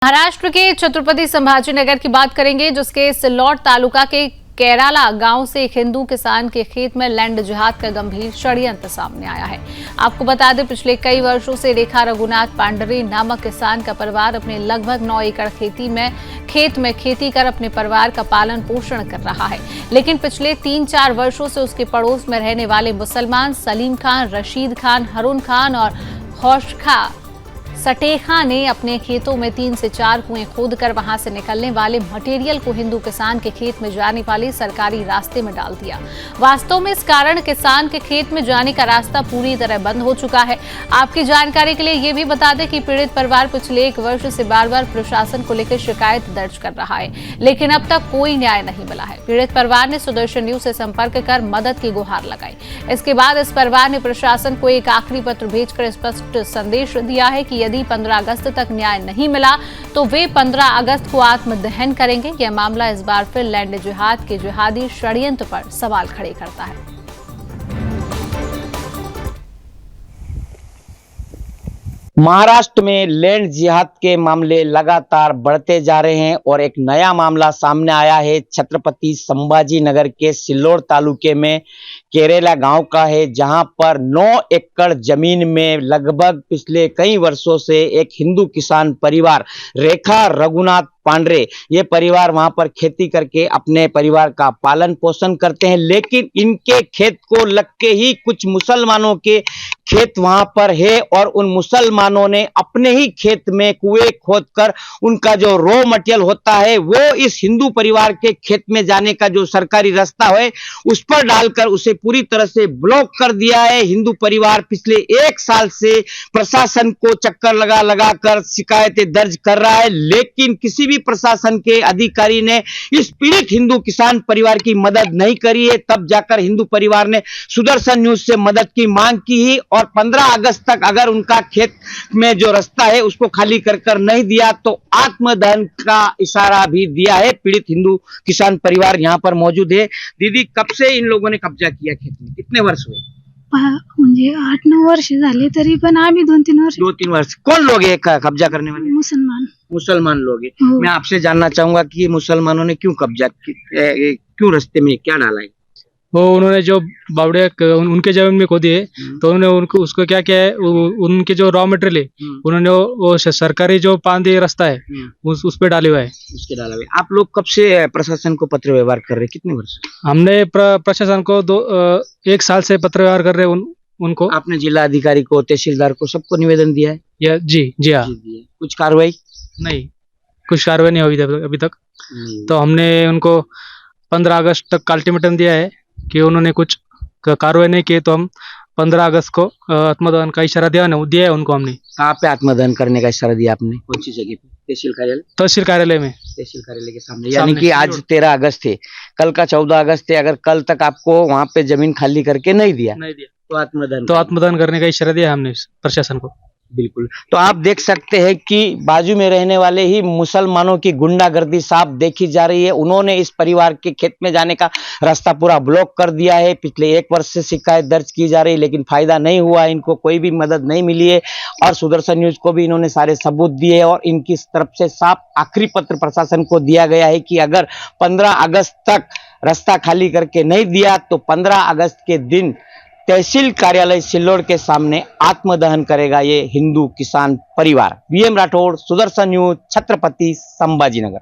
महाराष्ट्र के छत्रपति संभाजीनगर की बात करेंगे, जिसके सिल्लोड तालुका के कैराला गांव से एक हिंदू किसान के खेत में लैंड जिहाद का गंभीर षड्यंत्र सामने आया है। आपको बता दें, पिछले कई वर्षों से रेखा रघुनाथ पांडरे नामक किसान का परिवार अपने लगभग 9 एकड़ खेत में खेती कर अपने परिवार का पालन पोषण कर रहा है। लेकिन पिछले 3-4 वर्षों से उसके पड़ोस में रहने वाले मुसलमान सलीम खान, रशीद खान, हरुन खान और हौशखा सटेखा ने अपने खेतों में 3 से 4 कुएं खोदकर वहां से निकलने वाले मटेरियल को हिंदू किसान के खेत में जाने वाले सरकारी रास्ते में डाल दिया। वास्तव में इस कारण किसान के खेत में जाने का रास्ता पूरी तरह बंद हो चुका है। आपकी जानकारी के लिए ये भी बता दें कि पीड़ित परिवार पिछले 1 वर्ष से बार-बार प्रशासन को लेकर शिकायत दर्ज कर रहा है, लेकिन अब तक कोई न्याय नहीं मिला है। पीड़ित परिवार ने सुदर्शन न्यूज से संपर्क कर मदद की गुहार लगाई। इसके बाद इस परिवार ने प्रशासन को एक आखिरी पत्र भेजकर स्पष्ट संदेश दिया है कि यदि 15 अगस्त तक न्याय नहीं मिला तो वे 15 अगस्त को आत्मदहन करेंगे। यह मामला इस बार फिर लैंड जिहाद के जिहादी षड्यंत्र पर सवाल खड़े करता है। महाराष्ट्र में लैंड जिहाद के मामले लगातार बढ़ते जा रहे हैं और एक नया मामला सामने आया है। छत्रपति संभाजी नगर के सिल्लोड तालुके में कैराला गांव का है, जहां पर 9 एकड़ जमीन में लगभग पिछले कई वर्षों से एक हिंदू किसान परिवार रेखा रघुनाथ पांडरे, ये परिवार वहां पर खेती करके अपने परिवार का पालन पोषण करते हैं। लेकिन इनके खेत को लग के ही कुछ मुसलमानों के खेत वहां पर है और उन मुसलमानों ने अपने ही खेत में कुएं खोदकर उनका जो रॉ मटेरियल होता है वो इस हिंदू परिवार के खेत में जाने का जो सरकारी रास्ता है उस पर डालकर उसे पूरी तरह से ब्लॉक कर दिया है। हिंदू परिवार पिछले 1 साल से प्रशासन को चक्कर लगा कर शिकायतें दर्ज कर रहा है, लेकिन किसी भी प्रशासन के अधिकारी ने इस पीड़ित हिंदू किसान परिवार की मदद नहीं करी है। तब जाकर हिंदू परिवार ने सुदर्शन न्यूज से मदद की मांग की ही और 15 अगस्त तक अगर उनका खेत में जो रास्ता है उसको खाली कर नहीं दिया तो आत्मदहन का इशारा भी दिया है। पीड़ित हिंदू किसान परिवार यहाँ पर मौजूद है। दीदी, कब से इन लोगों ने कब्जा किया खेत में? कितने वर्ष हुए? म्हणजे 8-9 वर्ष झाले, तरी पण आम्ही 2-3 वर्ष। कौन लोग है कब्जा करने वाले? मुसलमान लोग है। मैं आपसे जानना चाहूंगा कि मुसलमानों ने क्यों कब्जा क्यों रास्ते में क्या डाला है? वो उन्होंने जो बावड़े उनके जमीन में खोदी है तो उन्होंने उसको क्या किया है, उनके जो रॉ मटेरियल है उन्होंने वो सरकारी जो पांदी रास्ता है उस पे डाले हुआ है। उसके डाला हुआ है। आप लोग कब से प्रशासन को पत्र व्यवहार कर रहे हैं? कितने वर्ष? हमने प्रशासन को 1 साल से पत्र व्यवहार कर रहे हैं उनको। आपने जिला अधिकारी को, तहसीलदार को, सबको निवेदन दिया है? जी हाँ। कुछ कार्रवाई नहीं, कुछ कार्रवाई नहीं हुई अभी तक। तो हमने उनको 15 अगस्त तक अल्टीमेटम दिया है कि उन्होंने कुछ कार्रवाई नहीं की तो हम 15 अगस्त को आत्मदहन का इशारा दिया है उनको। हमने कहाँ पे आत्मदहन करने का इशारा दिया आपने? कौन सी जगह पे? तहसील कार्यालय में। तहसील कार्यालय के सामने। यानी कि आज 13 अगस्त है, कल का 14 अगस्त है। अगर कल तक आपको वहाँ पे जमीन खाली करके नहीं दिया तो आत्मदहन करने का इशारा दिया हमने प्रशासन को। बिल्कुल। तो आप देख सकते हैं कि बाजू में रहने वाले ही मुसलमानों की गुंडागर्दी साफ देखी जा रही है। उन्होंने इस परिवार के खेत में जाने का रास्ता पूरा ब्लॉक कर दिया है। पिछले 1 वर्ष से शिकायत दर्ज की जा रही है, लेकिन फायदा नहीं हुआ। इनको कोई भी मदद नहीं मिली है और सुदर्शन न्यूज को भी इन्होंने सारे सबूत दिए और इनकी तरफ से साफ आखिरी पत्र प्रशासन को दिया गया है कि अगर 15 अगस्त तक रास्ता खाली करके नहीं दिया तो 15 अगस्त के दिन तहसील कार्यालय सिल्लोड के सामने आत्मदहन करेगा ये हिंदू किसान परिवार। VM Rathore, Sudarshan news, Chhatrapati Sambhajinagar.